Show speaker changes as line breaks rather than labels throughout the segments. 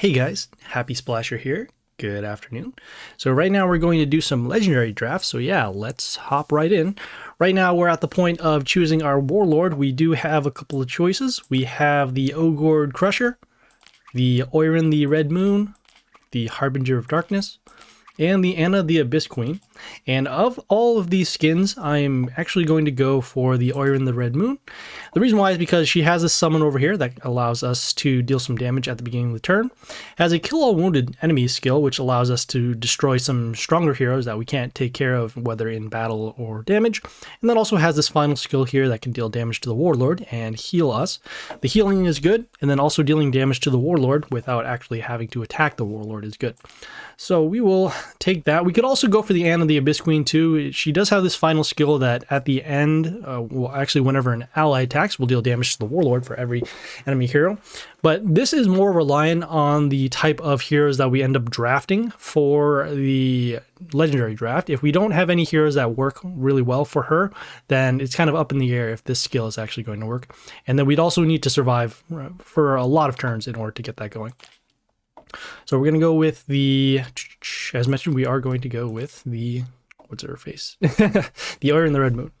Hey guys, Happy Splasher here. Good afternoon. So right now we're going to do some legendary drafts. So yeah, let's hop right in. Right now we're at the point of choosing our Warlord. We do have a couple of choices. We have the Ogord Crusher, the Oiran the Red Moon, the Harbinger of Darkness, and the Anna the Abyss Queen. And of all of these skins, I'm actually going to go for the Oiran the Red Moon. The reason why is because she has a summon over here that allows us to deal some damage at the beginning of the turn. Has a kill all wounded enemies skill, which allows us to destroy some stronger heroes that we can't take care of, whether in battle or damage. And then also has this final skill here that can deal damage to the Warlord and heal us. The healing is good, and then also dealing damage to the Warlord without actually having to attack the Warlord is good. So we will take that. We could also go for the Anna the Abyss Queen too. She does have this final skill that at the end, well, actually whenever an ally attacks, will deal damage to the Warlord for every enemy hero. But this is more reliant on the type of heroes that we end up drafting for the legendary draft. If we don't have any heroes that work really well for her, then it's kind of up in the air if this skill is actually going to work. And then we'd also need to survive for a lot of turns in order to get that going. So we're going to go with the, as mentioned, we are going to go with the, what's her face? The Oiran the Red Moon.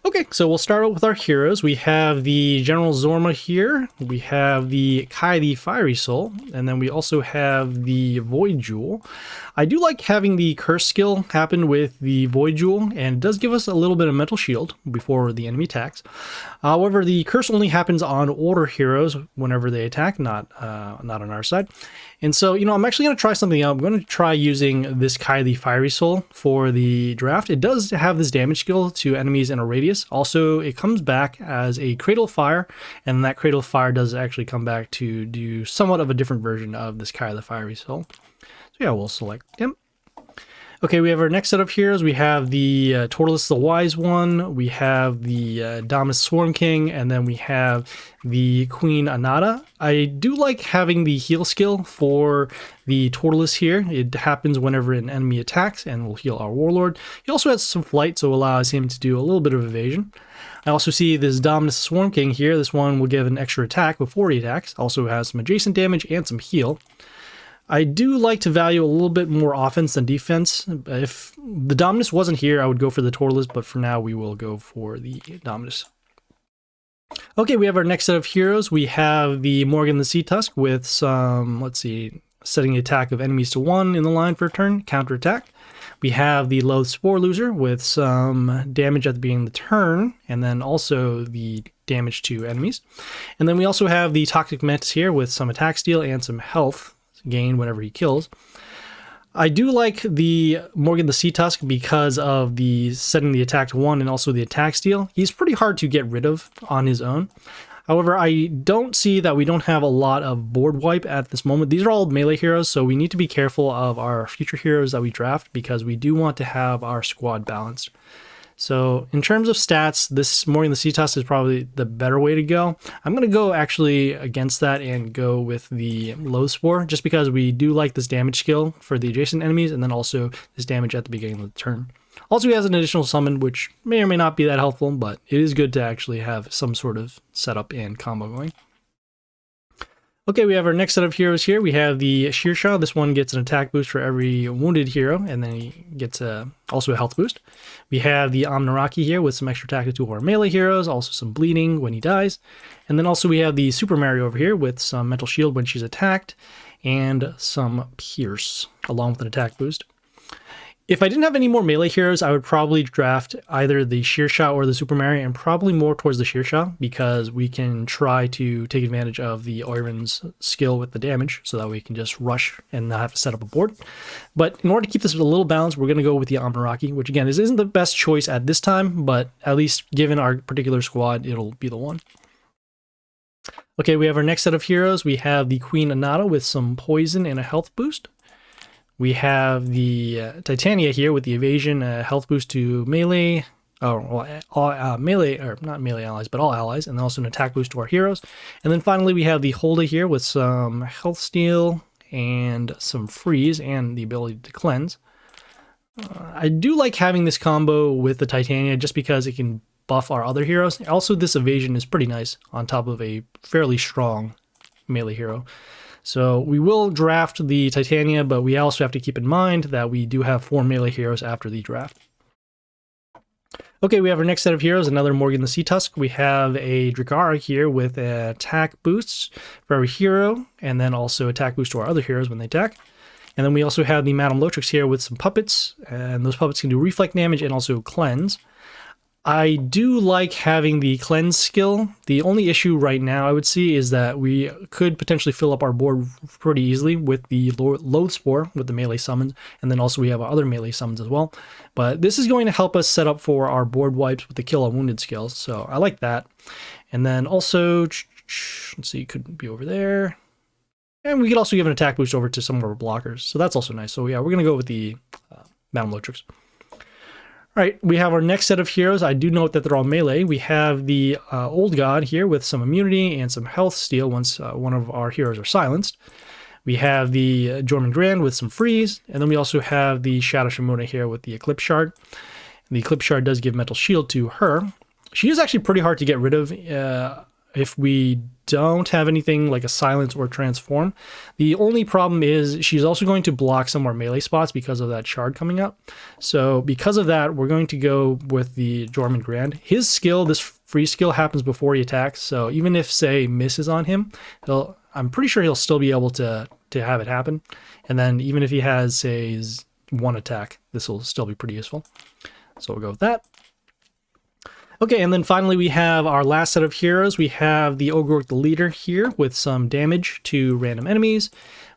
Okay, so we'll start out with our heroes. We have the General Zorma here. We have the Kai the Fiery Soul. And then we also have the Void Jewel. I do like having the Curse skill happen with the Void Jewel, and it does give us a little bit of mental shield before the enemy attacks. However, the Curse only happens on older heroes whenever they attack, not on our side. And so, you know, I'm actually going to try something out. I'm going to try using this Kai the Fiery Soul for the draft. It does have this damage skill to enemies in a radius. Also, it comes back as a Cradle of Fire, and that Cradle of Fire does actually come back to do somewhat of a different version of this Kai the Fiery Soul. So yeah, we'll select him. Okay, we have our next set of heroes. We have the Tortoise the Wise One, we have the Dominus Swarm King, and then we have the Queen Anata. I do like having the heal skill for the Tortoise here. It happens whenever an enemy attacks and will heal our Warlord. He also has some flight, so allows him to do a little bit of evasion. I also see this Dominus Swarm King here. This one will give an extra attack before he attacks. Also has some adjacent damage and some heal. I do like to value a little bit more offense than defense. If the Dominus wasn't here, I would go for the Tortoise, but for now we will go for the Dominus. Okay, we have our next set of heroes. We have the Morgan the Sea Tusk with some, let's see, setting the attack of enemies to 1 in the line for a turn, counterattack. We have the Loathe Spore Loser with some damage at the beginning of the turn, and then also the damage to enemies. And then we also have the Toxic Mantis here with some attack steal and some health gain whenever he kills. I do like the Morgan the Sea Tusk because of the setting the attack to 1 and also the attack steal. He's pretty hard to get rid of on his own. However, I don't see that we don't have a lot of board wipe at this moment. These are all melee heroes, so we need to be careful of our future heroes that we draft because we do want to have our squad balanced. So in terms of stats, this Morgan the Sea Tusk is probably the better way to go. I'm going to go actually against that and go with the Loathe Spore, just because we do like this damage skill for the adjacent enemies and then also this damage at the beginning of the turn. Also, he has an additional summon, which may or may not be that helpful, but it is good to actually have some sort of setup and combo going. Okay, we have our next set of heroes here. We have the Shearshaw. This one gets an attack boost for every wounded hero, and then he gets also a health boost. We have the Omnaraki here with some extra attack to our melee heroes, also some bleeding when he dies. And then also we have the Super Mario over here with some mental shield when she's attacked, and some pierce, along with an attack boost. If I didn't have any more melee heroes, I would probably draft either the Shearshaw or the Super Mario, and probably more towards the Shearshaw, because we can try to take advantage of the Oiran's skill with the damage, so that we can just rush and not have to set up a board. But in order to keep this a little balanced, we're going to go with the Omnaraki, which again isn't the best choice at this time, but at least given our particular squad, it'll be the one. Okay, we have our next set of heroes. We have the Queen Anata with some poison and a health boost. We have the Titania here with the evasion, health boost to melee, melee, or not melee allies, but all allies, and also an attack boost to our heroes. And then finally we have the Holda here with some health steal and some freeze and the ability to cleanse. I do like having this combo with the Titania just because it can buff our other heroes. Also, this evasion is pretty nice on top of a fairly strong melee hero. So we will draft the Titania, but we also have to keep in mind that we do have 4 melee heroes after the draft. Okay, we have our next set of heroes, another Morgan the Sea Tusk. We have a Drakara here with attack boosts for every hero, and then also attack boost to our other heroes when they attack. And then we also have the Madame Lotrix here with some puppets, and those puppets can do reflect damage and also cleanse. I do like having the cleanse skill. The only issue right now I would see is that we could potentially fill up our board pretty easily with the Loath Spore with the melee summons, and then also we have our other melee summons as well. But this is going to help us set up for our board wipes with the Kill on Wounded skills, so I like that. And then also, let's see, could be over there. And we could also give an attack boost over to some of our blockers, so that's also nice. So yeah, we're going to go with the Madame Lotrix. All right, we have our next set of heroes. I do note that they're all melee. We have the Old God here with some immunity and some health steal once one of our heroes are silenced. We have the Jormungand with some freeze, and then we also have the Shadow Shimona here with the Eclipse Shard. And the Eclipse Shard does give Mental Shield to her. She is actually pretty hard to get rid of if we don't have anything like a silence or transform. The only problem is she's also going to block some more melee spots because of that shard coming up. So because of that, we're going to go with the Jormungand. His skill, this free skill, happens before he attacks. So even if, say, misses on him, I'm pretty sure he'll still be able to have it happen. And then even if he has, say, 1 attack, this will still be pretty useful. So we'll go with that. Okay, and then finally we have our last set of heroes. We have the Ogorok the Leader here with some damage to random enemies.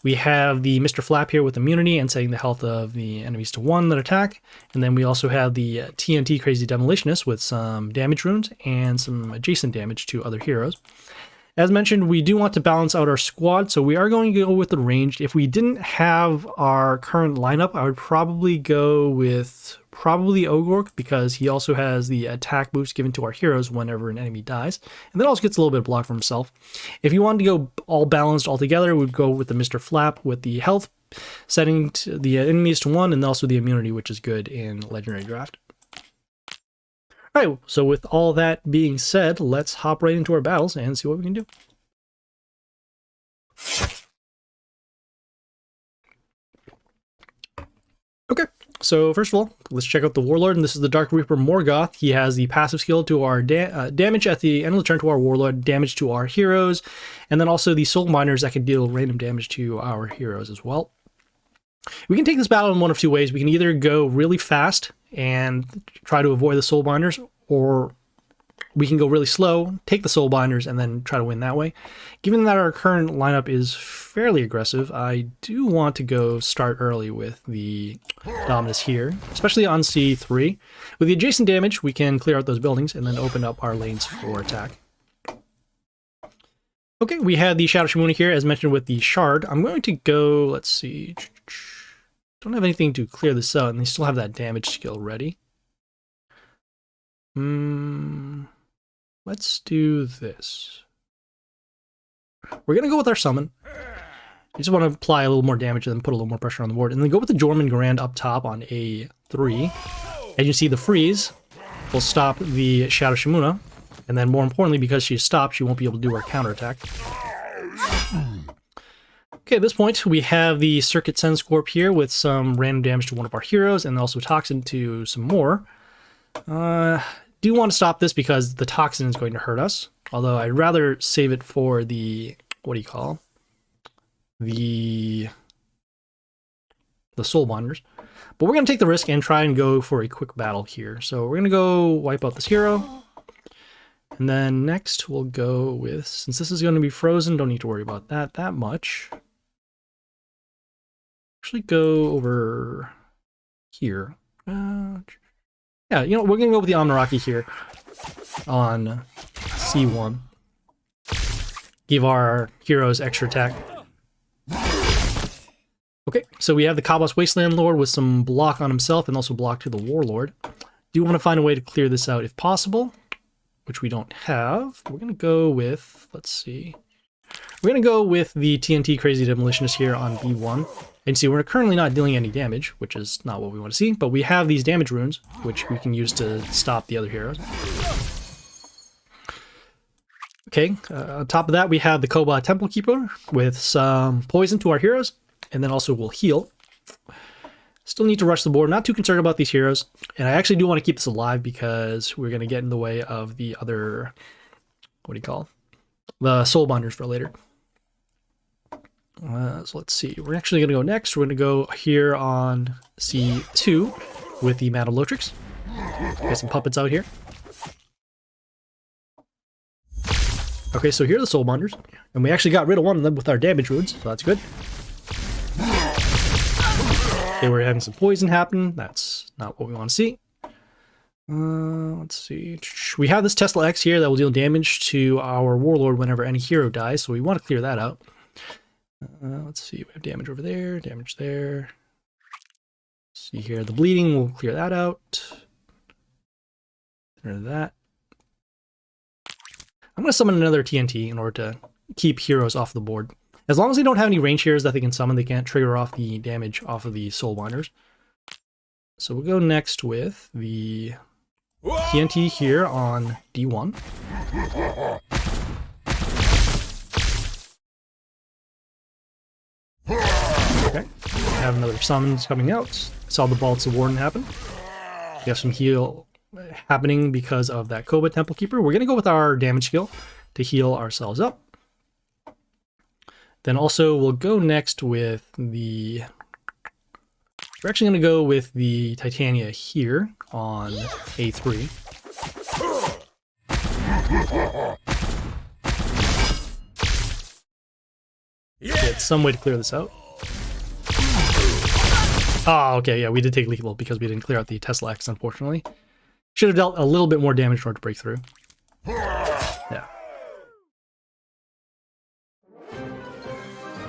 We have the Mr. Flap here with immunity and setting the health of the enemies to 1 that attack. And then we also have the TNT Crazy Demolitionist with some damage runes and some adjacent damage to other heroes. As mentioned, we do want to balance out our squad, so we are going to go with the ranged. If we didn't have our current lineup, I would probably go with Ogorok, because he also has the attack boost given to our heroes whenever an enemy dies, and then also gets a little bit of block from himself. If you wanted to go all balanced all together, we'd go with the Mr. Flap with the health, setting the enemies to 1, and also the immunity, which is good in Legendary Draft. Alright, so with all that being said, let's hop right into our battles and see what we can do. Okay, so first of all, let's check out the Warlord, and this is the Dark Reaper Morgoth. He has the passive skill to our damage at the end of the turn to our Warlord, damage to our heroes, and then also the Soul Miners that can deal random damage to our heroes as well. We can take this battle in one of 2 ways. We can either go really fast and try to avoid the Soul Binders, or we can go really slow, take the Soul Binders, and then try to win that way. Given that our current lineup is fairly aggressive, I do want to go start early with the Dominus here, especially on C3. With the adjacent damage, we can clear out those buildings and then open up our lanes for attack. Okay, we had the Shadow Shimona here, as mentioned with the Shard. I'm going to go, let's see... Don't have anything to clear this out, and they still have that damage skill ready. Let's do this. We're going to go with our summon. I just want to apply a little more damage and then put a little more pressure on the board. And then go with the Jormungand up top on A3. As you see, the freeze will stop the Shadow Shimona. And then more importantly, because she's stopped, she won't be able to do her counterattack. Okay, at this point, we have the Circuit Senscorp here with some random damage to one of our heroes, and also Toxin to some more. Do want to stop this because the Toxin is going to hurt us, although I'd rather save it for the, what do you call, the Soul Binders. But we're going to take the risk and try and go for a quick battle here. So we're going to go wipe out this hero. And then next we'll go with, since this is going to be frozen, don't need to worry about that much. Actually go over here. Yeah, you know, we're going to go with the Omnaraki here on C1. Give our heroes extra attack. Okay, so we have the Kabos Wasteland Lord with some block on himself and also block to the Warlord. Do want to find a way to clear this out if possible, which we don't have. We're going to go with, let's see. We're going to go with the TNT Crazy Demolitionist here on B1. And see, we're currently not dealing any damage, which is not what we want to see, but we have these damage runes, which we can use to stop the other heroes. Okay, on top of that, we have the Koba Temple Keeper with some poison to our heroes, and then also we'll heal. Still need to rush the board. Not too concerned about these heroes, and I actually do want to keep this alive because we're going to get in the way of the other, what do you call, the soul binders for later. So let's see. We're actually going to go next. We're going to go here on C2 with the Madalotrix. Get some puppets out here. Okay, so here are the soul binders, and we actually got rid of one of them with our damage runes, so that's good. Okay, we're having some poison happen. That's not what we want to see. Let's see. We have this Tesla X here that will deal damage to our Warlord whenever any hero dies, so we want to clear that out. Let's see. We have damage over there, damage there. See here, the bleeding, we'll clear that out. Get rid of that. I'm going to summon another TNT in order to keep heroes off the board. As long as they don't have any range heroes that they can summon, they can't trigger off the damage off of the soul binders. So we'll go next with the TNT here on D1. Okay, have another summons coming out. Saw the Bolts of Warden happen. We have some heal happening because of that Koba Temple Keeper. We're going to go with our damage skill to heal ourselves up. Then also we'll go next with the... We're actually going to go with the Titania here on A3. Get some way to clear this out. Oh, okay, yeah, we did take lethal because we didn't clear out the Tesla X, unfortunately. Should have dealt a little bit more damage in order to break through. Yeah.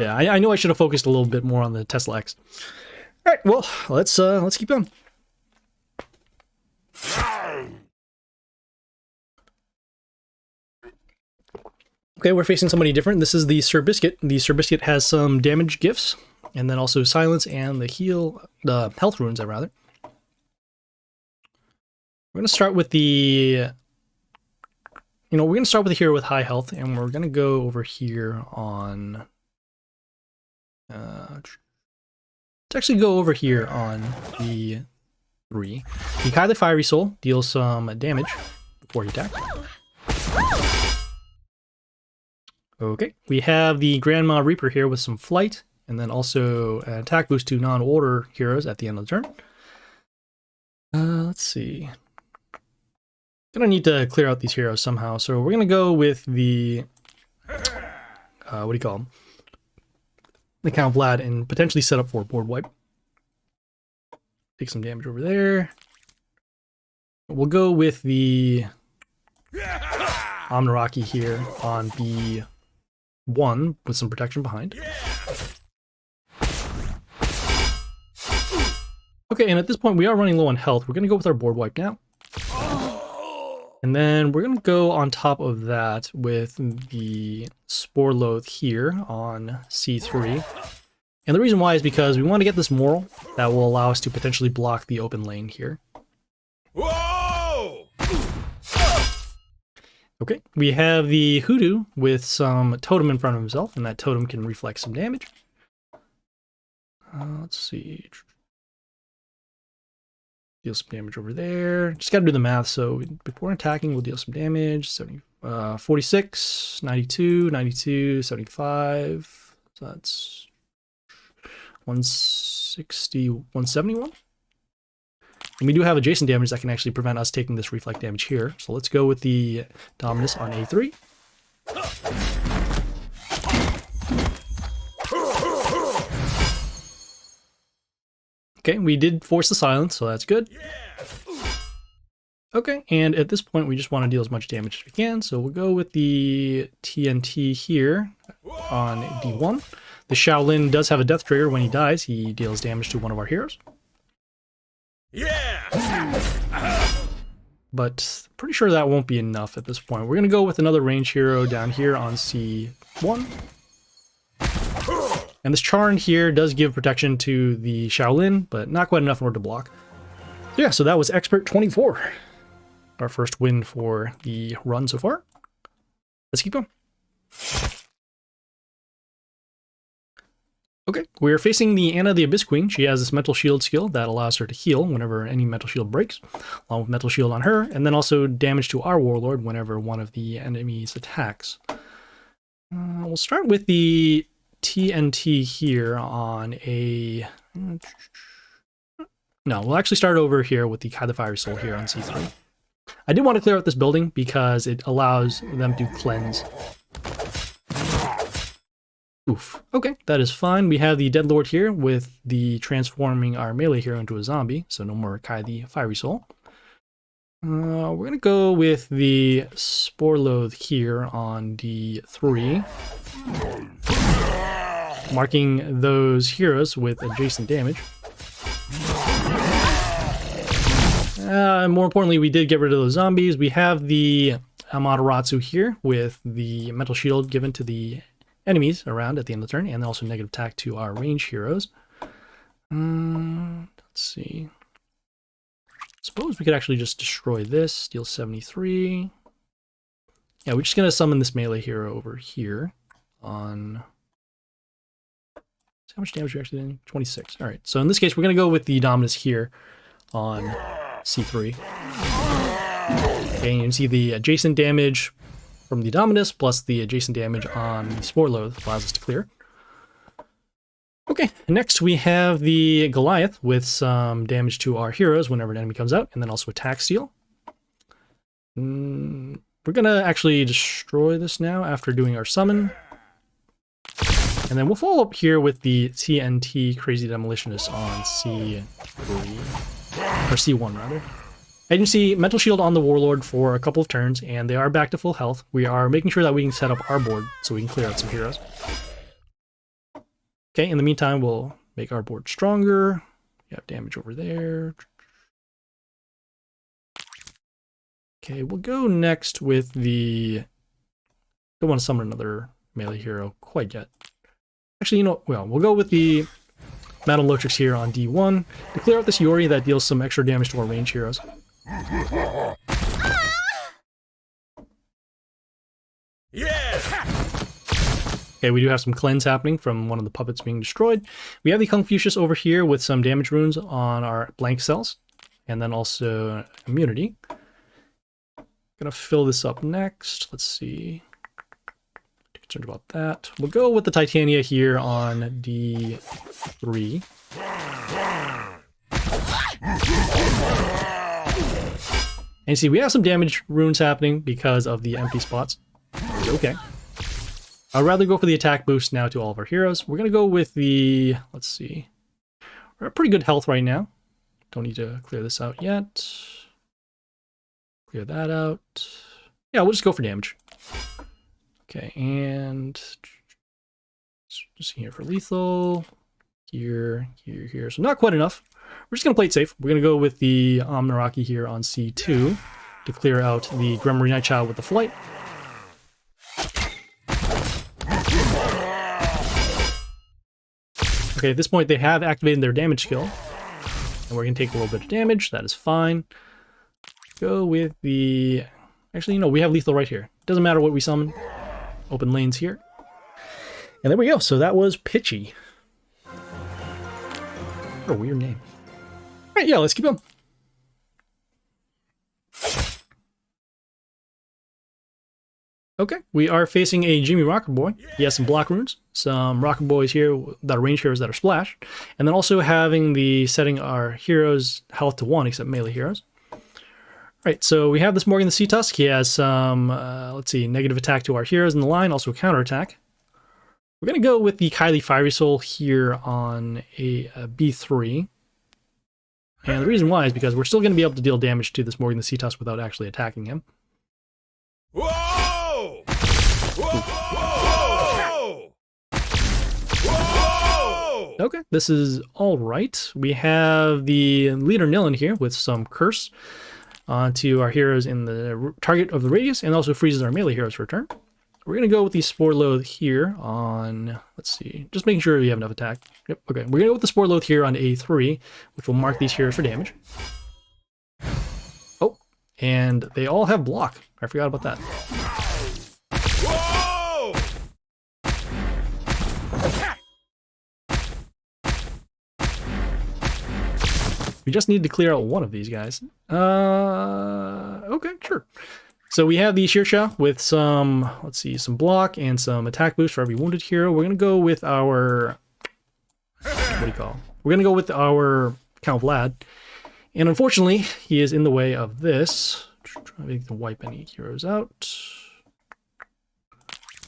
Yeah, I know I should have focused a little bit more on the Tesla X. All right, well, let's keep going. Okay, we're facing somebody different. This is the Sir Biscuit. The Sir Biscuit has some damage gifts, and then also silence and the health runes, rather. We're gonna start with the, we're gonna start with the hero with high health, and we're gonna go over here on. Let's actually go over here on the 3. The Kai the Fiery Soul deals some damage before he attacks. Okay, we have the Grandma Reaper here with some flight, and then also an attack boost to non-order heroes at the end of the turn. Let's see. Gonna need to clear out these heroes somehow, so we're gonna go with the what do you call them? The Count Vlad, and potentially set up for a board wipe. Take some damage over there. We'll go with the Omnaraki here on B1 with some protection behind. Okay, and at this point we are running low on health. We're gonna go with our board wipe now. And then we're going to go on top of that with the Spore Loath here on C3. And the reason why is because we want to get this moral that will allow us to potentially block the open lane here. Whoa! Okay, we have the Hoodoo with some totem in front of himself, and that totem can reflect some damage. Let's see. Deal some damage over there. Just got to do the math. So before attacking, we'll deal some damage. 46, 92, 92, 75. So that's 160, 171. And we do have adjacent damage that can actually prevent us taking this reflect damage here. So let's go with the Dominus on A3. Okay, we did force the silence, so that's good. Okay, and at this point we just want to deal as much damage as we can, so we'll go with the TNT here on D1. The Shaolin does have a death trigger. When he dies, he deals damage to one of our heroes. But pretty sure that won't be enough at this point. We're going to go with another range hero down here on C1. And this Charn here does give protection to the Shaolin, but not quite enough in order to block. So yeah, so that was Expert 24. Our first win for the run so far. Let's keep going. Okay, we're facing the Anna the Abyss Queen. She has this Mental Shield skill that allows her to heal whenever any Mental Shield breaks, along with Mental Shield on her, and then also damage to our Warlord whenever one of the enemies attacks. We'll start with the TNT here on a... No, we'll actually start over here with the Kai the Fiery Soul here on C3. I did want to clear out this building because it allows them to cleanse. Oof. Okay, that is fine. We have the Dead Lord here with the transforming our melee hero into a zombie, so no more Kai the Fiery Soul. We're going to go with the Spore Loath here on D3, marking those heroes with adjacent damage. More importantly, we did get rid of those zombies. We have the Amaterasu here with the Mental Shield given to the enemies around at the end of the turn, and also negative attack to our range heroes. Let's see. Suppose we could actually just destroy this, deal 73. Yeah, we're just going to summon this melee hero over here on... How much damage are we actually doing? 26. All right, so in this case, we're going to go with the Dominus here on C3. Okay, you can see the adjacent damage from the Dominus plus the adjacent damage on the Spore Loath allows us to clear. Okay, next we have the Goliath with some damage to our heroes whenever an enemy comes out, and then also attack steal. We're gonna actually destroy this now after doing our summon. And then we'll follow up here with the TNT Crazy Demolitionist on C3, or C1 rather. As you can see, Mental Shield on the Warlord for a couple of turns, and they are back to full health. We are making sure that we can set up our board so we can clear out some heroes. Okay, in the meantime, we'll make our board stronger. We have damage over there. Okay, we'll go next with the... Don't want to summon another melee hero quite yet. Actually, you know, well, we'll go with the Madame Lotrix here on D1 to clear out this Yori that deals some extra damage to our range heroes.
Yeah.
Okay, we do have some cleanse happening from one of the puppets being destroyed. We have the Confucius over here with some damage runes on our blank cells, and then also immunity. Gonna fill this up next. Let's see. Concerned about that. We'll go with the Titania here on D3. And you see, we have some damage runes happening because of the empty spots. Okay. I'd rather go for the attack boost now to all of our heroes. We're going to go with the... Let's see. We're at pretty good health right now. Don't need to clear this out yet. Clear that out. Yeah, we'll just go for damage. Okay, and... Just here for lethal. Here, here, here. So not quite enough. We're just going to play it safe. We're going to go with the Omnaraki here on C2 to clear out the Grimoire Nightchild with the flight. Okay, at this point they have activated their damage skill. And we're going to take a little bit of damage. That is fine. Go with the... Actually, you know, we have lethal right here. Doesn't matter what we summon. Open lanes here. And there we go. So that was Pitchie. What a weird name. All right, yeah, let's keep going. Okay, we are facing a Jimmy Rocker Boy. He has some block runes, some Rocker Boys here that are range heroes that are splashed, and then also having the setting our heroes health to 1 except melee heroes. All right, so we have this Morgan the Sea Tusk. He has some, let's see, negative attack to our heroes in the line, also counterattack. We're going to go with the Kylie Fiery Soul here on a B3. And the reason why is because we're still going to be able to deal damage to this Morgan the Sea Tusk without actually attacking him.
Whoa! Whoa! Whoa!
Okay, this is all right. We have the leader Nilin here with some curse onto our heroes in the target of the radius, and also freezes our melee heroes for a turn. We're going to go with the Spore Loath here on, let's see, just making sure we have enough attack. Yep, okay. We're going to go with the Spore Loath here on A3, which will mark these heroes for damage. Oh, and they all have block. I forgot about that.
Whoa!
We just need to clear out one of these guys. Okay, sure. So we have the Shearsha with some, let's see, some block and some attack boost for every wounded hero. We're going to go with our, what do you call? We're going to go with our Count Vlad. And unfortunately, he is in the way of this. Trying to wipe any heroes out.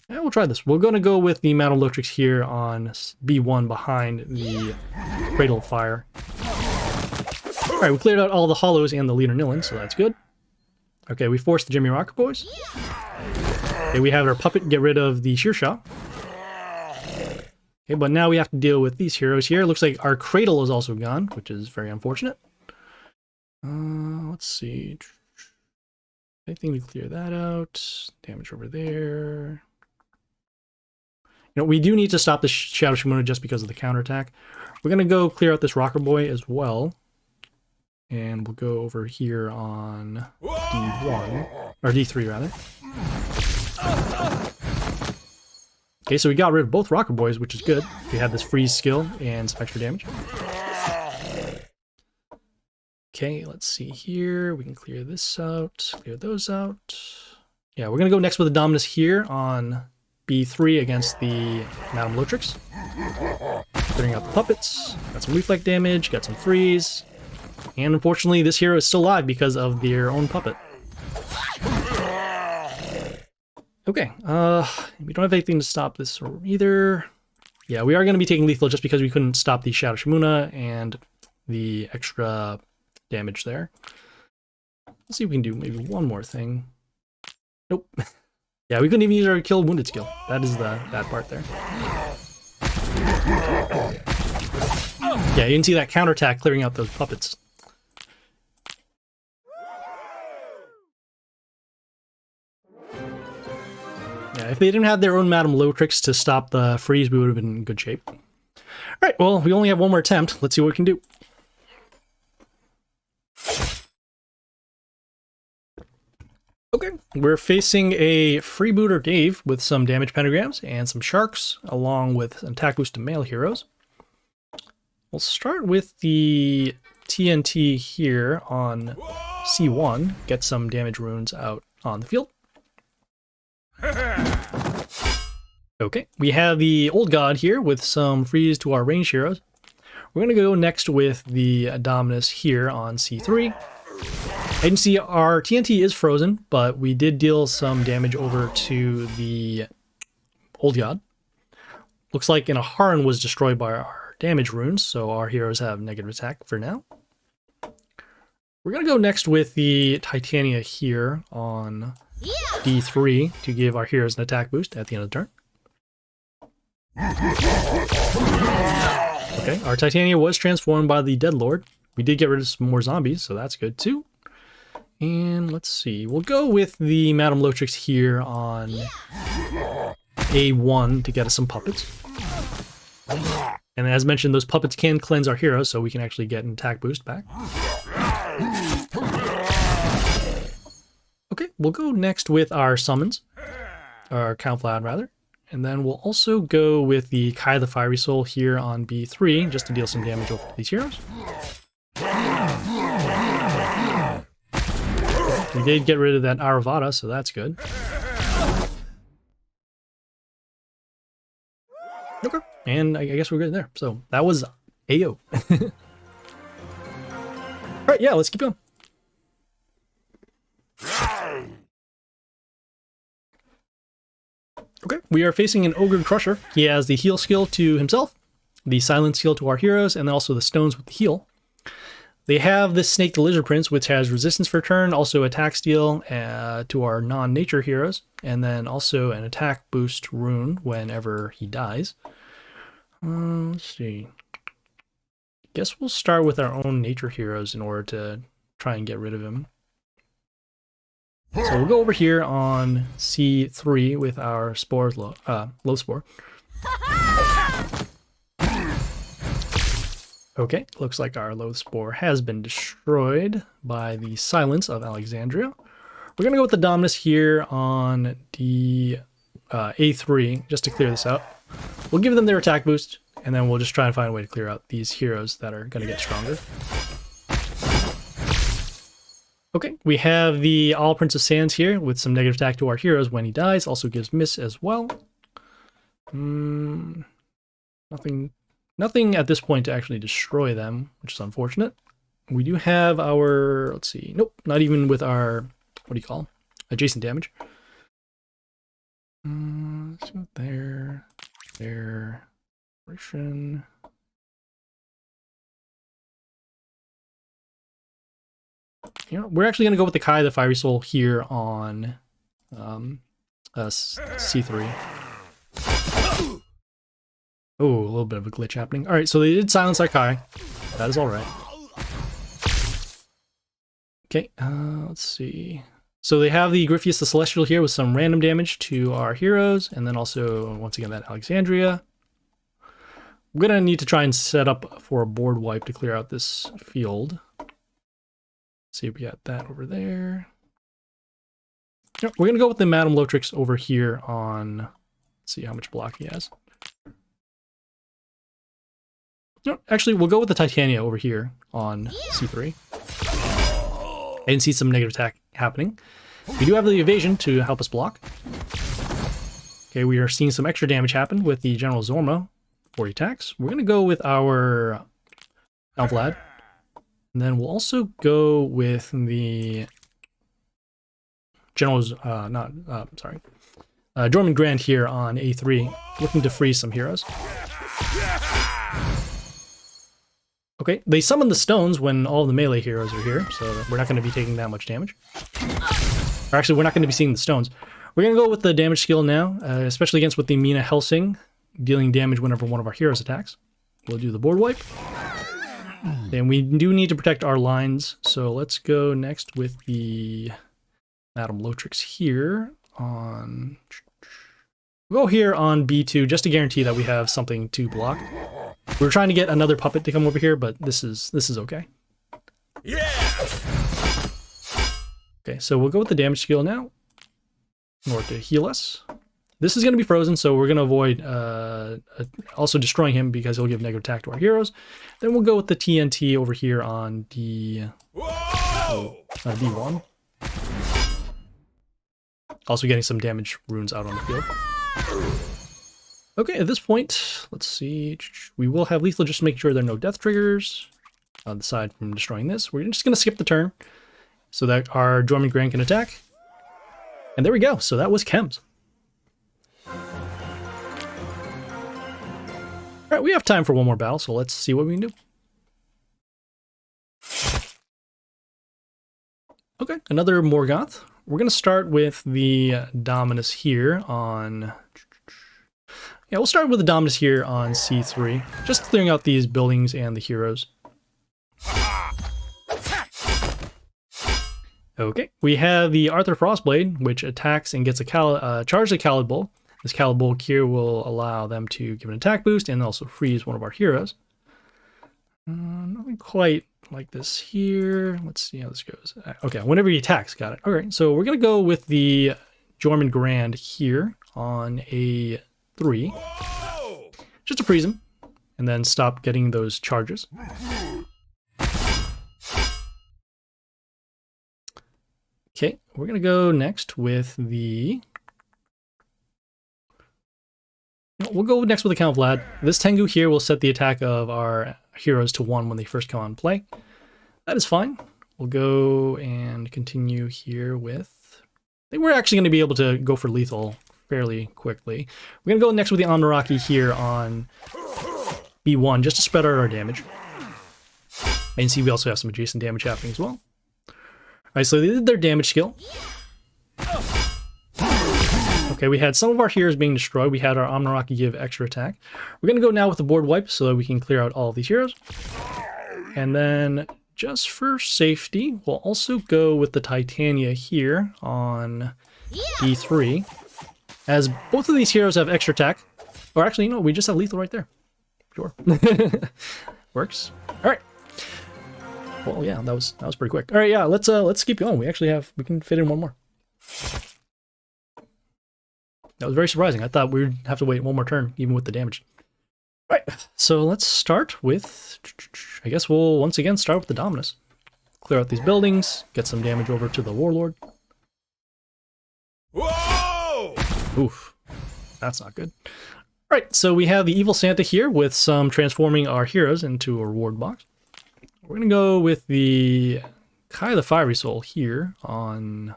Yeah, we'll try this. We're going to go with the BrenoLokko here on B1 behind the Cradle of Fire. Alright, we cleared out all the hollows and the leader Nilin, so that's good. Okay, we forced the Jimmy Rocket Boys. Okay, we have our puppet get rid of the Shearsha. Okay, but now we have to deal with these heroes here. Looks like our Cradle is also gone, which is very unfortunate. Let's see. Anything to clear that out. Damage over there. You know, we do need to stop the Shadow Shimona just because of the counterattack. We're going to go clear out this Rocker Boy as well. And we'll go over here on D1, or D3 rather. Okay, so we got rid of both Rocker Boys, which is good. We have this freeze skill and some extra damage. Okay, let's see here. We can clear this out, clear those out. Yeah, we're going to go next with the Dominus here on B3 against the BrenoLokko. Clearing out the puppets. Got some reflect damage, got some freeze. And unfortunately, this hero is still alive because of their own puppet. Okay, we don't have anything to stop this either. Yeah, we are going to be taking lethal just because we couldn't stop the Shadow Shimona and the extra damage there. Let's see if we can do maybe one more thing. Nope. Yeah, we couldn't even use our kill wounded skill. That is the bad part there. Yeah, you can see that counterattack clearing out those puppets. Yeah, if they didn't have their own BrenoLokko to stop the freeze, we would have been in good shape. Alright, well, we only have one more attempt. Let's see what we can do. Okay, we're facing a freebooter Dave with some damage pentagrams and some sharks, along with an attack boost to male heroes. We'll start with the TNT here on C1, get some damage runes out on the field. Okay, we have the Old God here with some freeze to our range heroes. We're going to go next with the Dominus here on C3. As you can see, our TNT is frozen, but we did deal some damage over to the Old God. Looks like an Aharon was destroyed by our damage runes, so our heroes have negative attack for now. We're going to go next with the Titania here on D3 to give our heroes an attack boost at the end of the turn. Okay, our Titania was transformed by the Dead Lord. We did get rid of some more zombies, so that's good too. And let's see, we'll go with the BrenoLokko here on A1 to get us some puppets. And as mentioned, those puppets can cleanse our heroes, so we can actually get an attack boost back. Okay, we'll go next with our summons, or Count Vlad rather. And then we'll also go with the Kai the Fiery Soul here on B3, just to deal some damage over to these heroes. We did get rid of that Aravata, so that's good. Okay, and I guess we're good there. So that was AO. Alright, yeah, let's keep going. Okay, we are facing an Ogre Crusher. He has the heal skill to himself, the silence skill to our heroes, and also the stones with the heal. They have this Snake the Lizard Prince, which has resistance for turn, also attack steal to our non-nature heroes, and then also an attack boost rune whenever he dies. Let's see. Guess we'll start with our own nature heroes in order to try and get rid of him. So we'll go over here on C3 with our spores, low spore. Okay, looks like our low spore has been destroyed by the silence of Alexandria. We're going to go with the Dominus here on D1 A3 just to clear this out. We'll give them their attack boost, and then we'll just try and find a way to clear out these heroes that are going to get stronger. Okay, we have the All Prince of Sands here with some negative attack to our heroes when he dies. Also gives miss as well. Nothing at this point to actually destroy them, which is unfortunate. We do have our, let's see, nope, not even with our, what do you call them? Adjacent damage. Let's go there, operation. You know, we're actually going to go with the Kai the Fiery Soul here on C3. Oh, a little bit of a glitch happening. All right, so they did silence our Kai. That is all right. Okay, let's see. So they have the Griffius the Celestial here with some random damage to our heroes, and then also, once again, that Alexandria. We're going to need to try and set up for a board wipe to clear out this field. See if we got that over there. Yep, we're going to go with the Madame Lotrix over here on... Let's see how much block he has. No, actually, we'll go with the Titania over here on C3. And see some negative attack happening. We do have the evasion to help us block. Okay, we are seeing some extra damage happen with the General Zorma for attacks. We're going to go with our Vlad. And then we'll also go with the General's, Jormungand Grand here on A3, looking to freeze some heroes. Okay, they summon the stones when all the melee heroes are here, so we're not going to be taking that much damage. Or actually, we're not going to be seeing the stones. We're going to go with the damage skill now, especially against with the Mina Helsing, dealing damage whenever one of our heroes attacks. We'll do the board wipe. And we do need to protect our lines, so let's go next with the Madame Lotrix here on... We'll go here on B2 just to guarantee that we have something to block. We're trying to get another puppet to come over here, but this is okay.
Yeah.
Okay, so we'll go with the damage skill now in order to heal us. This is going to be frozen, so we're going to avoid also destroying him because he'll give negative attack to our heroes. Then we'll go with the TNT over here on D1. Also getting some damage runes out on the field. Okay, at this point, let's see. We will have lethal just to make sure there are no death triggers on the side from destroying this. We're just going to skip the turn so that our Jormungand Grand can attack. And there we go. So that was Chems. All right, we have time for one more battle, so let's see what we can do. Okay, another Morgoth. We're going to start with the Dominus here on... Yeah, we'll start with the Dominus here on C3, just clearing out these buildings and the heroes. Okay, we have the Arthur Frostblade, which attacks and gets a charge at Khalid Bull. This Khalid Bull here will allow them to give an attack boost and also freeze one of our heroes. Nothing quite like this here. Let's see how this goes. Okay, whenever he attacks, got it. All right, so we're going to go with the Jormungand Grand here on A3, just to freeze him, and then stop getting those charges. Okay, we're going to go next with the... We'll go next with the Count Vlad. This Tengu here will set the attack of our heroes to 1 when they first come on play. That is fine. We'll go and continue here with... I think we're actually going to be able to go for lethal fairly quickly. We're going to go next with the Anunnaki here on B1 just to spread out our damage. And see we also have some adjacent damage happening as well. Alright, so they did their damage skill. Okay, we had some of our heroes being destroyed. We had our Anunnaki give extra attack. We're going to go now with the board wipe so that we can clear out all of these heroes. And then, just for safety, we'll also go with the Titania here on E3. As both of these heroes have extra attack. Or actually, no, we just have lethal right there. Sure. Works. Alright. Well, yeah, that was pretty quick. All right, yeah, let's keep going. We can fit in one more. That was very surprising. I thought we'd have to wait one more turn, even with the damage. Right, so let's start with, I guess we'll once again start with the Dominus. Clear out these buildings, get some damage over to the Warlord.
Whoa!
Oof, that's not good. Right, so we have the Evil Santa here with some transforming our heroes into a reward box. We're going to go with the Kai the Fiery Soul here on...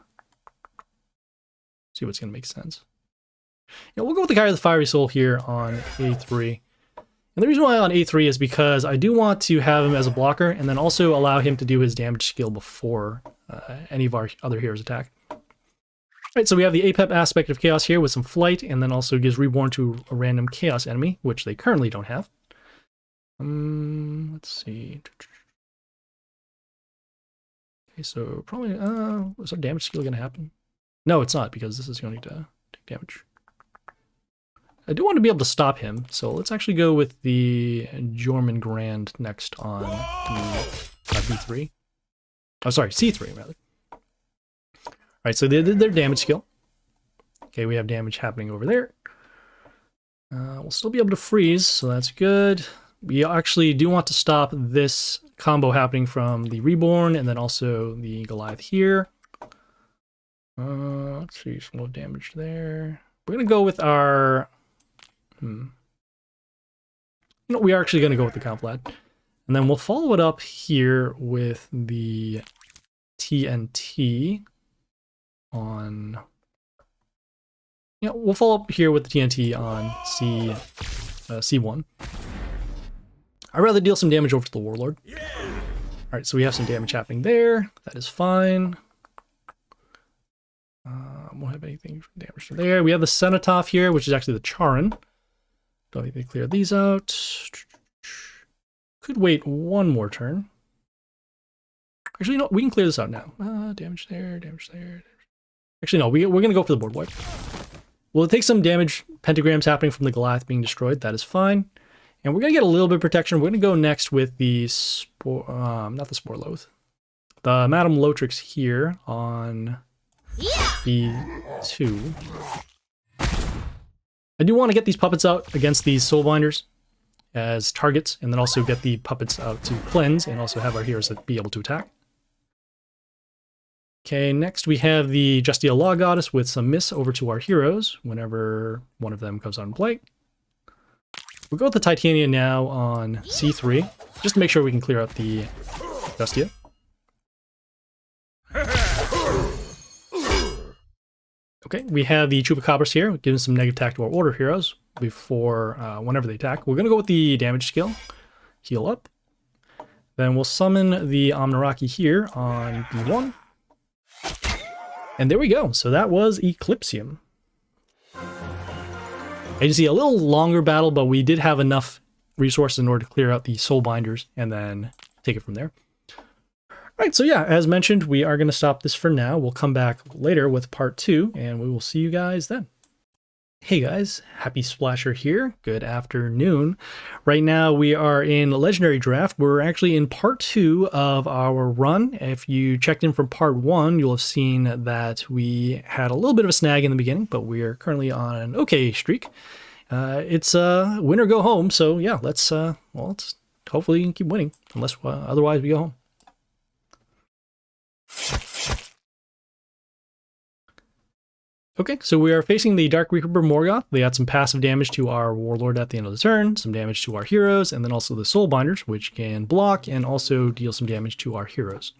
see what's going to make sense. Yeah, we'll go with the Kai the Fiery Soul here on A3. And the reason why on A3 is because I do want to have him as a blocker and then also allow him to do his damage skill before any of our other heroes attack. Right, so we have the APEP aspect of Chaos here with some flight, and then also gives Reborn to a random Chaos enemy, which they currently don't have. Let's see. Okay, so probably, is our damage skill going to happen? No, it's not, because this is going to take damage. I do want to be able to stop him, so let's actually go with the Jormungand next on B3. Oh, sorry, C3, rather. Alright, so they did their damage skill. Okay, we have damage happening over there. We'll still be able to freeze, so that's good. We actually do want to stop this combo happening from the Reborn and then also the Goliath here. Let's see, some low damage there. We're going to go with our... You know, we are actually going to go with the Complad. And then we'll follow it up here with the TNT on... Yeah, we'll follow up here with the TNT on C1. I'd rather deal some damage over to the Warlord. Alright, so we have some damage happening there. That is fine. Won't have anything damage from there. We have the Cenotaph here, which is actually the Charon. Don't need to clear these out. Could wait one more turn. Actually, no, we can clear this out now. Damage there, damage there. Actually, no, we're going to go for the board wipe. We'll take some damage, pentagrams happening from the Goliath being destroyed. That is fine. And we're going to get a little bit of protection. We're going to go next with the not the Sporloath. The Madame Lotrix here on B2. I do want to get these puppets out against these Soulbinders as targets, and then also get the puppets out to cleanse, and also have our heroes that be able to attack. Okay, next we have the Justia Law Goddess with some miss over to our heroes whenever one of them comes on play. We'll go with the Titania now on C3, just to make sure we can clear out the Justia. Okay, we have the Chupacabras here, giving some negative attack to our Order heroes before, whenever they attack. We're going to go with the damage skill, heal up. Then we'll summon the Omnaraki here on B1. And there we go. So that was Eclipsium. As you see, a little longer battle, but we did have enough resources in order to clear out the Soulbinders and then take it from there. Alright, so yeah, as mentioned, we are going to stop this for now. We'll come back later with part 2, and we will see you guys then. Hey guys, Happy Splasher here. Good afternoon. Right now we are in Legendary Draft. We're actually in part 2 of our run. If you checked in from part 1, you'll have seen that we had a little bit of a snag in the beginning, but we are currently on an okay streak. It's win or go home, so yeah, let's hopefully keep winning, unless otherwise we go home. Okay, so we are facing the Dark Reaper Morgoth. They got some passive damage to our Warlord at the end of the turn, some damage to our heroes, and then also the Soulbinders, which can block and also deal some damage to our heroes.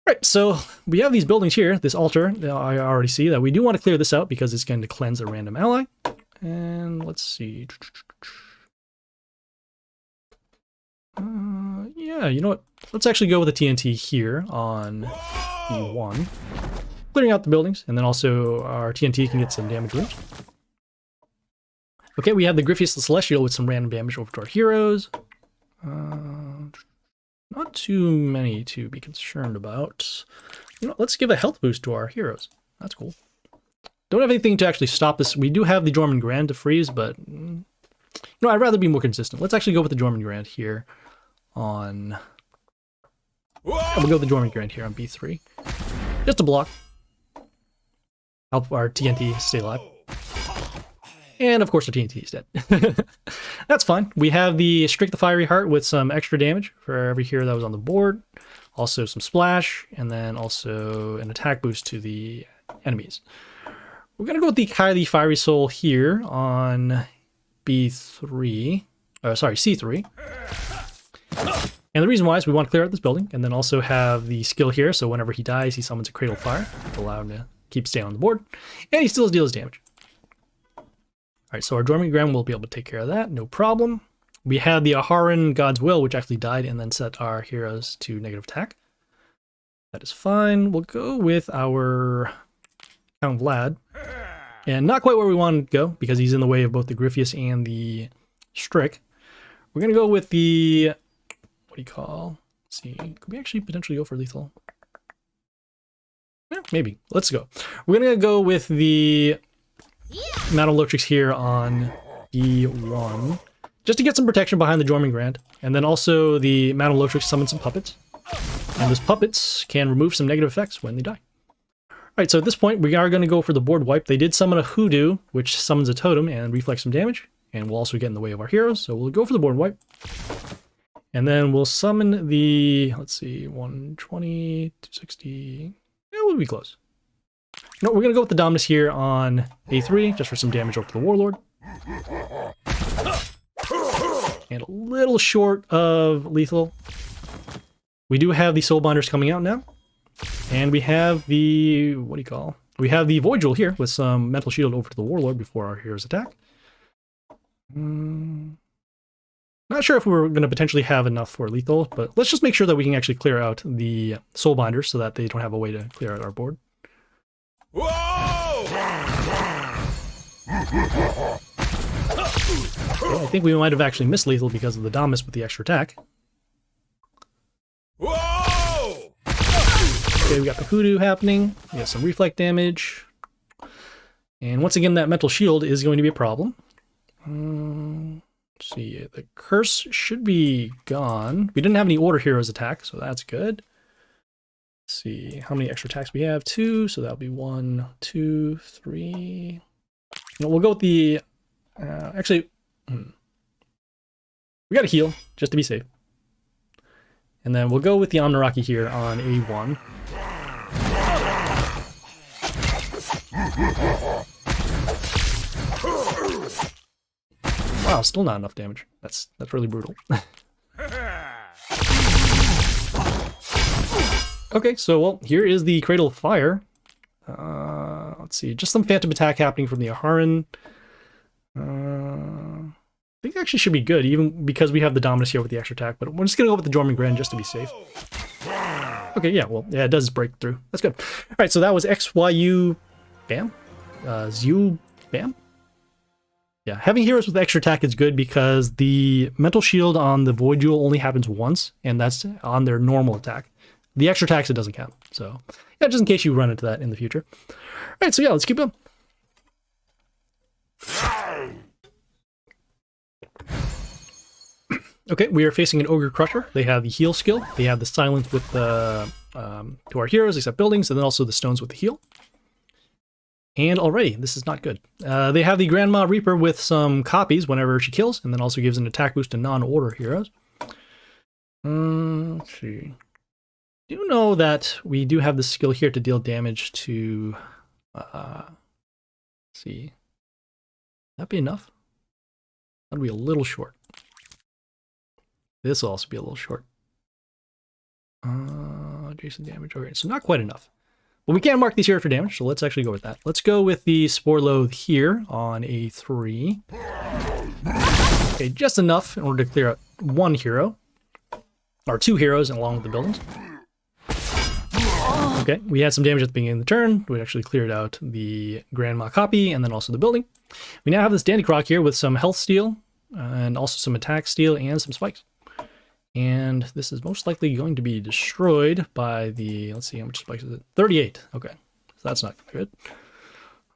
Right, so we have these buildings here, this altar. I already see that we do want to clear this out because it's going to cleanse a random ally. And let's see. Yeah, you know what? Let's actually go with the TNT here on E1. Clearing out the buildings, and then also our TNT can get some damage reach. Okay, we have the Griffius the Celestial with some random damage over to our heroes. Not too many to be concerned about. You know, let's give a health boost to our heroes. That's cool. Don't have anything to actually stop this. We do have the Jormungand to freeze, but you know, I'd rather be more consistent. Let's actually go with the Jormungand here on... We'll go with the Jormungand here on B3. Just to block. Help our TNT stay alive. And of course our TNT is dead. That's fine. We have the Strike the Fiery Heart with some extra damage for every hero that was on the board. Also some splash, and then also an attack boost to the enemies. We're going to go with the Kai the Fiery Soul here on B3. C3. And the reason why is we want to clear out this building, and then also have the skill here, so whenever he dies, he summons a Cradle of Fire to allow him to keep staying on the board, and he still deals damage. Alright, so our Dormant Grand will be able to take care of that, no problem. We had the Oiran God's Will, which actually died and then set our heroes to negative attack. That is fine. We'll go with our Count Vlad. And not quite where we want to go, because he's in the way of both the Griffius and the Strick. We're going to go with the... what do you call? Let's see. Could we actually potentially go for lethal? Yeah, maybe. Let's go. We're going to go with the BrenoLokko here on B1. Just to get some protection behind the Dormant Grand. And then also the BrenoLokko summon some puppets. And those puppets can remove some negative effects when they die. Alright, so at this point we are going to go for the board wipe. They did summon a Hoodoo, which summons a totem and reflects some damage. And will also get in the way of our heroes. So we'll go for the board wipe. And then we'll summon the, let's see, 120, 260. Yeah, we'll be close. No, we're going to go with the Dominus here on A3, just for some damage over to the Warlord. And a little short of lethal. We do have the Soulbinders coming out now. And we have the, what do you call? We have the Void Jewel here with some Mental Shield over to the Warlord before our heroes attack. Not sure if we're going to potentially have enough for lethal, but let's just make sure that we can actually clear out the Soulbinders so that they don't have a way to clear out our board.
Whoa!
Okay, I think we might have actually missed lethal because of the Dominus with the extra attack.
Whoa!
Okay, we got the Hoodoo happening. We got some reflect damage. And once again, that Mental Shield is going to be a problem. Let's see, the curse should be gone. We didn't have any order heroes attack, so that's good. Let's see how many extra attacks we have. 2, so that'll be 1, 2, 3. No, we'll go with the actually we got to heal just to be safe. And then we'll go with the Omnaraki here on A1. Wow, still not enough damage. That's really brutal. Okay, so well, here is the Cradle of Fire. Let's see, just some phantom attack happening from the Oiran. I think it actually should be good, even because we have the Dominus here with the extra attack, but we're just gonna go with the Dormant Grand just to be safe. Okay, yeah, well, yeah, it does break through. That's good. Alright, so that was XyuBaM? XyuBaM? Yeah, having heroes with extra attack is good because the Mental Shield on the Void Jewel only happens once, and that's on their normal attack. The extra attacks, it doesn't count. So, yeah, just in case you run into that in the future. Alright, so yeah, let's keep going. Okay, we are facing an Ogre Crusher. They have the heal skill. They have the silence with the to our heroes, except buildings, and then also the stones with the heal. And already, this is not good. They have the Grandma Reaper with some copies whenever she kills, and then also gives an attack boost to non-order heroes. Let's see. Do know that we do have the skill here to deal damage to... let's see. That'd be enough? That'd be a little short. This will also be a little short. Adjacent damage. Okay, so not quite enough. Well, we can mark these here for damage, so let's actually go with that. Let's go with the Spore Loathe here on A3. Okay, just enough in order to clear out one hero. Or 2 heroes along with the buildings. Okay, we had some damage at the beginning of the turn. We actually cleared out the Grandma copy and then also the building. We now have this Dandy Croc here with some health steal and also some attack steal and some spikes. And this is most likely going to be destroyed by the, let's see, how much spikes is it? 38. Okay, so that's not good.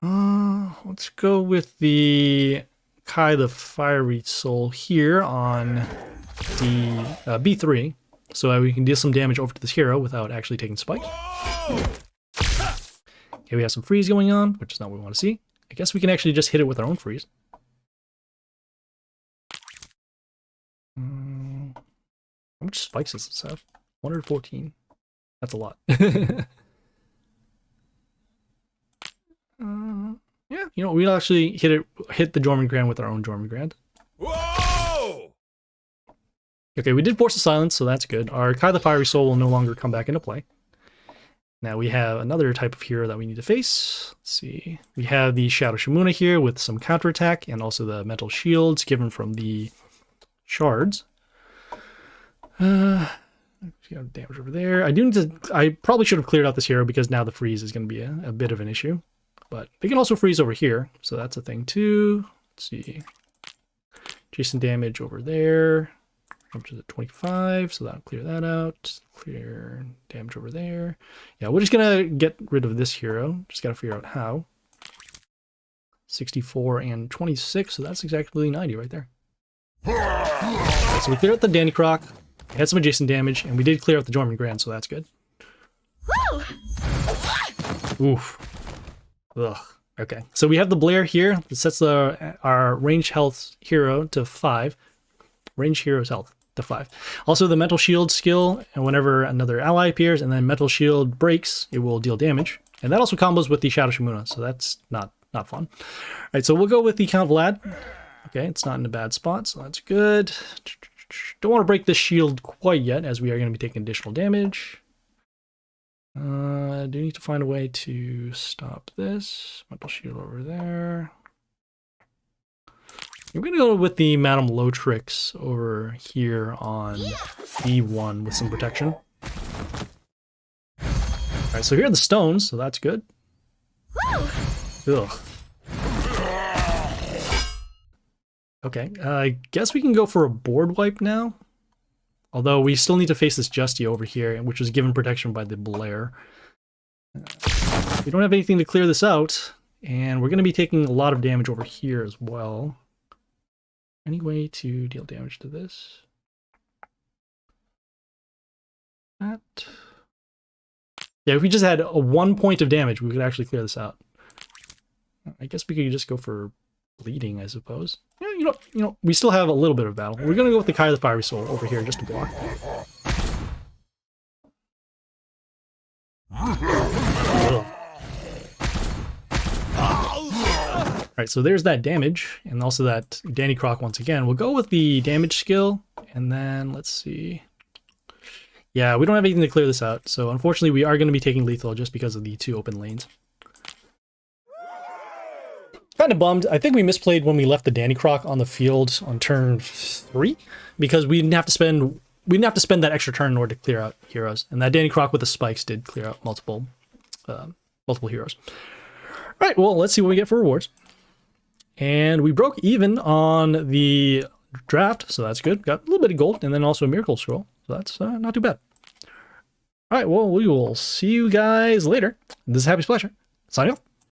Let's go with the Kai the Fiery Soul here on the B3. So we can deal some damage over to this hero without actually taking spikes. Okay, we have some freeze going on, which is not what we want to see. I guess we can actually just hit it with our own freeze. How much spikes does this have? 114. That's a lot. Yeah, you know, we'll actually hit the Jormungand with our own Jormungand.
Whoa!
Okay, we did force a silence, so that's good. Our Kai the Fiery Soul will no longer come back into play. Now we have another type of hero that we need to face. Let's see. We have the Shadow Shimuna here with some counterattack and also the mental shields given from the shards. Got damage over there. I probably should have cleared out this hero because now the freeze is going to be a bit of an issue. But they can also freeze over here, so that's a thing too. Let's see. Jason damage over there. Up to the 25, so that'll clear that out. Clear damage over there. Yeah, we're just gonna get rid of this hero. Just gotta figure out how. 64 and 26, so that's exactly 90 right there. Right, so we cleared out the Danny Croc, had some adjacent damage, and we did clear out the Jormungand, so that's good. Oof. Ugh. Okay, so we have the Blair here. That sets our range health hero to 5. Range hero's health to 5. Also, the Mental Shield skill, and whenever another ally appears and then Mental Shield breaks, it will deal damage. And that also combos with the Shadow Shimuna, so that's not fun. All right, so we'll go with the Count Vlad. Okay, it's not in a bad spot, so that's good. Don't want to break this shield quite yet, as we are going to be taking additional damage. I do need to find a way to stop this. Mental Shield over there. I'm going to go with the Madame Lotrix over here on E1 with some protection. Alright, so here are the stones, so that's good. Ugh. Okay, I guess we can go for a board wipe now. Although we still need to face this Justy over here, which was given protection by the Blair. We don't have anything to clear this out, and we're going to be taking a lot of damage over here as well. Any way to deal damage to this? That. Yeah, if we just had a 1 point of damage, we could actually clear this out. I guess we could just go for bleeding, I suppose. Yeah, you know, we still have a little bit of battle. We're gonna go with the Kai the Fiery Soul over here just to block. Alright, so there's that damage, and also that Danny Croc once again. We'll go with the damage skill, and then let's see. Yeah, we don't have anything to clear this out, so unfortunately we are going to be taking lethal just because of the 2 open lanes. Kind of bummed. I think we misplayed when we left the Danny Croc on the field on turn 3, because we didn't have to spend that extra turn in order to clear out heroes, and that Danny Croc with the spikes did clear out multiple heroes. All right, well, let's see what we get for rewards. And we broke even on the draft, so that's good. Got a little bit of gold, and then also a miracle scroll, so that's not too bad. All right, well, we will see you guys later. This is Happy Splasher, signing off.